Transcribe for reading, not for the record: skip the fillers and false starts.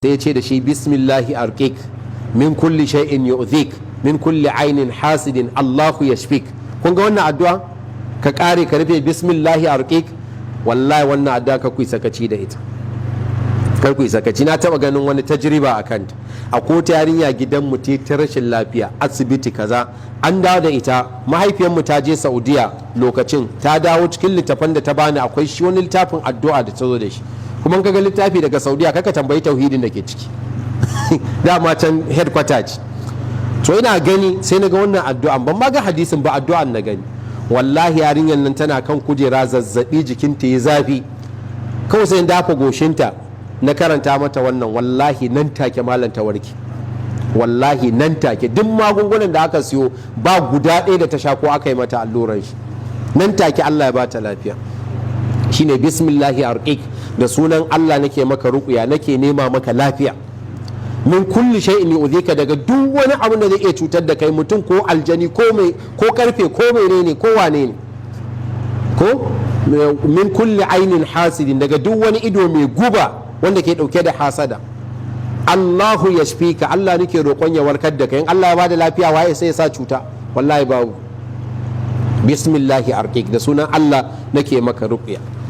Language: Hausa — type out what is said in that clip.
sai ya ce da shi bismillahi arqik min kulli shay'in yu'dhik min kulli ainin hasidin Allahu yashfik. kun ga wannan addu'a ka kare ka rufe bismillahi arqik, wallahi wannan addu'a ka kuyi sakaci da ita, kar ku yi sakaci. Na taba ganin wani tajriba a kanta, a kota yarinya gidan mu ta rashin lafiya asibiti kaza, an dawo da ita, mahaifiyar mu ta je Saudiya lokacin, ta dawo cikin littafin da ta bani akwai shi wani littafin addu'a da ta zo da shi, kuma kaga littafi daga Saudiya kaka tambayi tauhidin da ke ciki dama can headquarter ce. to ina gani sai na ga wannan addu'an, ban ma ga hadisin ba, addu'an na gani. wallahi yarinyar nan tana kan kujera, zazzabi jikinta ya zafi, kawai sai dafa goshinta na karanta mata wannan, wallahi nan take malam ta warke, wallahi nan take. duk magungunan da aka siyo ba guda ɗaya da ta sha ko aka yi mata alluran shi, nan take Allah ya bata lafiya. shine bismillahi arqik, da sunan Allah nake maka ruqya, nake nema maka lafiya. min kulli shay'in yu'dhika, daga duk wani abu da zai iya cutar da kai, mutum ko aljani ko mai ko karfe ko menene ko wane ne, ko min kulli ainin hasidin, daga duk wani ido mai guba wanda ke dauke da hasada. Allahu yashfika, Allah nake roƙon ya warkar da kai. in Allah ya bada lafiya waye sai ya sa cuta? wallahi babu. bismillahi arqik, da sunan Allah nake maka ruqya.